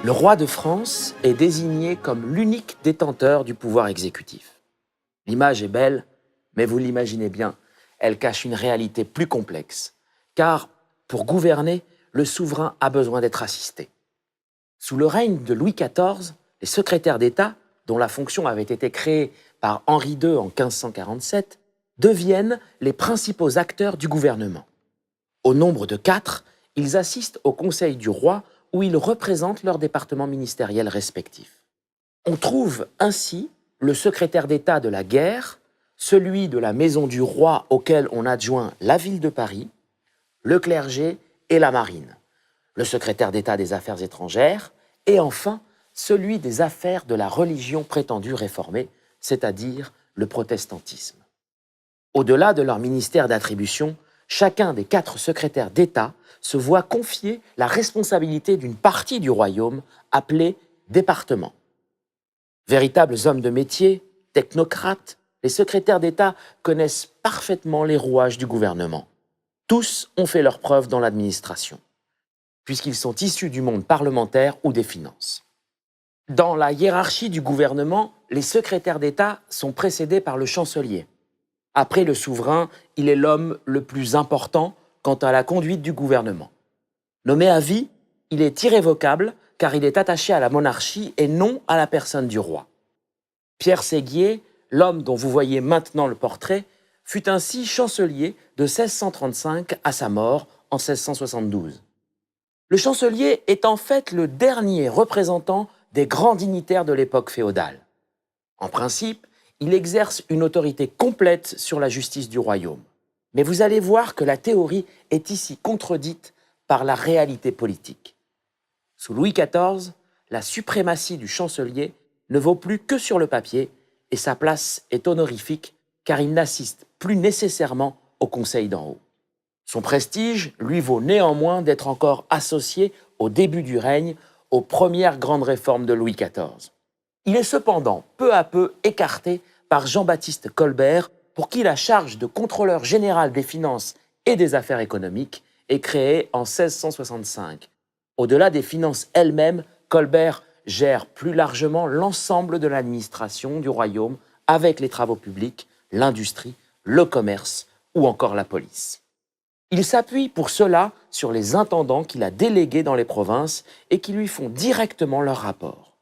Le roi de France est désigné comme l'unique détenteur du pouvoir exécutif. L'image est belle, mais vous l'imaginez bien, elle cache une réalité plus complexe. Car, pour gouverner, le souverain a besoin d'être assisté. Sous le règne de Louis XIV, les secrétaires d'État, dont la fonction avait été créée par Henri II en 1547, deviennent les principaux acteurs du gouvernement. Au nombre de 4, ils assistent au Conseil du roi où ils représentent leurs départements ministériels respectifs. On trouve ainsi le secrétaire d'État de la guerre, celui de la maison du roi auquel on adjoint la ville de Paris, le clergé et la marine, le secrétaire d'État des affaires étrangères et enfin celui des affaires de la religion prétendue réformée, c'est-à-dire le protestantisme. Au-delà de leur ministère d'attribution, chacun des 4 secrétaires d'État se voit confier la responsabilité d'une partie du royaume appelée département. Véritables hommes de métier, technocrates, les secrétaires d'État connaissent parfaitement les rouages du gouvernement. Tous ont fait leurs preuves dans l'administration, puisqu'ils sont issus du monde parlementaire ou des finances. Dans la hiérarchie du gouvernement, les secrétaires d'État sont précédés par le chancelier. Après le souverain, il est l'homme le plus important quant à la conduite du gouvernement. Nommé à vie, il est irrévocable car il est attaché à la monarchie et non à la personne du roi. Pierre Séguier, l'homme dont vous voyez maintenant le portrait, fut ainsi chancelier de 1635 à sa mort en 1672. Le chancelier est en fait le dernier représentant des grands dignitaires de l'époque féodale. En principe, il exerce une autorité complète sur la justice du royaume. Mais vous allez voir que la théorie est ici contredite par la réalité politique. Sous Louis XIV, la suprématie du chancelier ne vaut plus que sur le papier et sa place est honorifique car il n'assiste plus nécessairement au conseil d'en haut. Son prestige lui vaut néanmoins d'être encore associé au début du règne aux premières grandes réformes de Louis XIV. Il est cependant peu à peu écarté par Jean-Baptiste Colbert, pour qui la charge de contrôleur général des finances et des affaires économiques est créée en 1665. Au-delà des finances elles-mêmes, Colbert gère plus largement l'ensemble de l'administration du royaume avec les travaux publics, l'industrie, le commerce ou encore la police. Il s'appuie pour cela sur les intendants qu'il a délégués dans les provinces et qui lui font directement leurs rapports.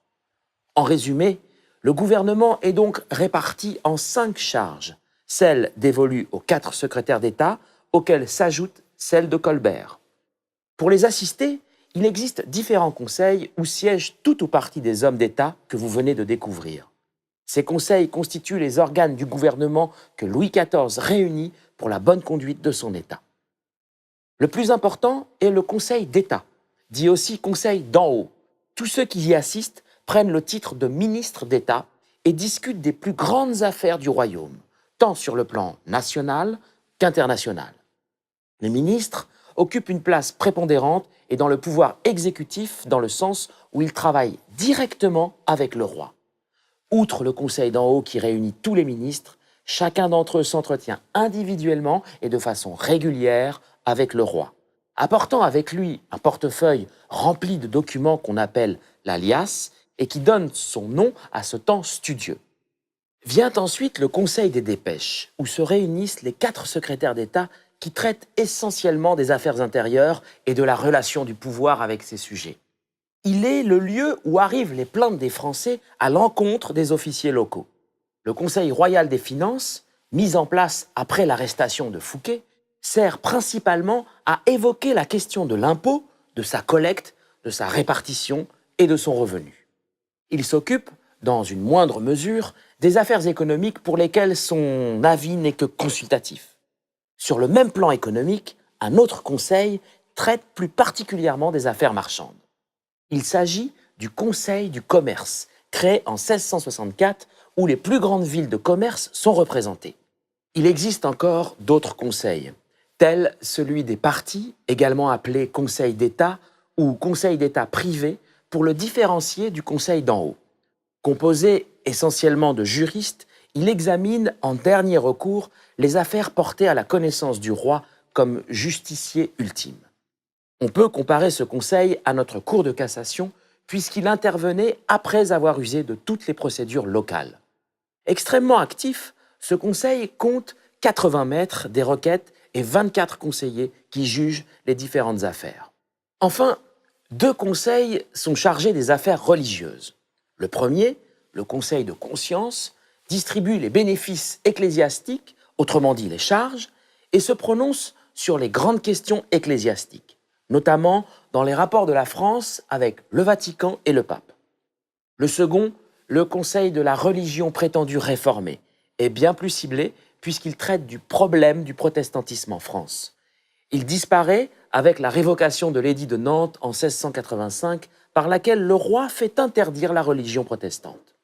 En résumé, le gouvernement est donc réparti en 5 charges, celle dévolue aux 4 secrétaires d'État, auxquelles s'ajoute celle de Colbert. Pour les assister, il existe différents conseils où siègent tout ou partie des hommes d'État que vous venez de découvrir. Ces conseils constituent les organes du gouvernement que Louis XIV réunit pour la bonne conduite de son État. Le plus important est le Conseil d'État, dit aussi Conseil d'en haut. Tous ceux qui y assistent prennent le titre de ministre d'État et discutent des plus grandes affaires du royaume, tant sur le plan national qu'international. Les ministres occupent une place prépondérante et dans le pouvoir exécutif dans le sens où ils travaillent directement avec le roi. Outre le Conseil d'en haut qui réunit tous les ministres, chacun d'entre eux s'entretient individuellement et de façon régulière avec le roi, apportant avec lui un portefeuille rempli de documents qu'on appelle la liasse et qui donne son nom à ce temps studieux. Vient ensuite le Conseil des dépêches, où se réunissent les 4 secrétaires d'État qui traitent essentiellement des affaires intérieures et de la relation du pouvoir avec ses sujets. Il est le lieu où arrivent les plaintes des Français à l'encontre des officiers locaux. Le Conseil royal des finances, mis en place après l'arrestation de Fouquet, sert principalement à évoquer la question de l'impôt, de sa collecte, de sa répartition et de son revenu. Il s'occupe, dans une moindre mesure, des affaires économiques pour lesquelles son avis n'est que consultatif. Sur le même plan économique, un autre conseil traite plus particulièrement des affaires marchandes. Il s'agit du Conseil du commerce, créé en 1664, où les plus grandes villes de commerce sont représentées. Il existe encore d'autres conseils, tels celui des partis, également appelé Conseil d'État ou Conseil d'État privé, pour le différencier du Conseil d'en haut. Composé essentiellement de juristes, il examine en dernier recours les affaires portées à la connaissance du roi comme justicier ultime. On peut comparer ce conseil à notre Cour de cassation puisqu'il intervenait après avoir usé de toutes les procédures locales. Extrêmement actif, ce conseil compte 80 maîtres des requêtes et 24 conseillers qui jugent les différentes affaires. Enfin, 2 conseils sont chargés des affaires religieuses. Le premier, le conseil de conscience, distribue les bénéfices ecclésiastiques, autrement dit les charges, et se prononce sur les grandes questions ecclésiastiques, notamment dans les rapports de la France avec le Vatican et le pape. Le second, le conseil de la religion prétendue réformée, est bien plus ciblé puisqu'il traite du problème du protestantisme en France. Il disparaît avec la révocation de l'édit de Nantes en 1685 par laquelle le roi fait interdire la religion protestante.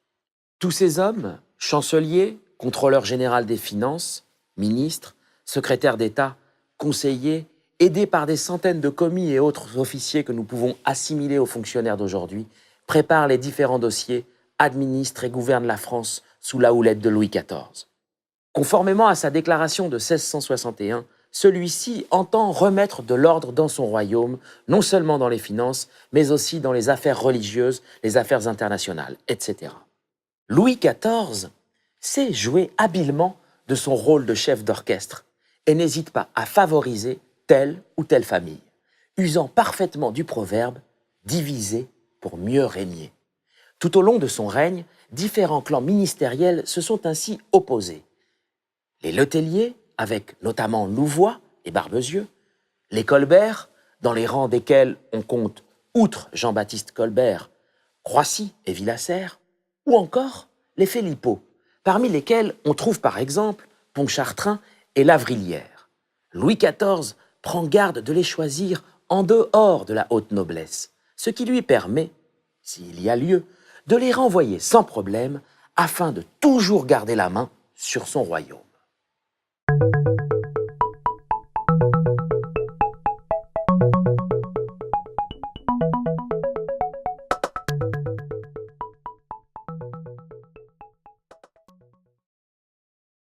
Tous ces hommes, chanceliers, contrôleur général des finances, ministres, secrétaires d'État, conseillers, aidés par des centaines de commis et autres officiers que nous pouvons assimiler aux fonctionnaires d'aujourd'hui, préparent les différents dossiers, administrent et gouvernent la France sous la houlette de Louis XIV. Conformément à sa déclaration de 1661, celui-ci entend remettre de l'ordre dans son royaume, non seulement dans les finances, mais aussi dans les affaires religieuses, les affaires internationales, etc. Louis XIV sait jouer habilement de son rôle de chef d'orchestre et n'hésite pas à favoriser telle ou telle famille, usant parfaitement du proverbe « diviser pour mieux régner ». Tout au long de son règne, différents clans ministériels se sont ainsi opposés. Les Letellier, avec notamment Louvois et Barbezieux, les Colbert, dans les rangs desquels on compte, outre Jean-Baptiste Colbert, Croissy et Villasserre, ou encore les Philippot, parmi lesquels on trouve par exemple Pontchartrain et Lavrillière. Louis XIV prend garde de les choisir en dehors de la haute noblesse, ce qui lui permet, s'il y a lieu, de les renvoyer sans problème afin de toujours garder la main sur son royaume.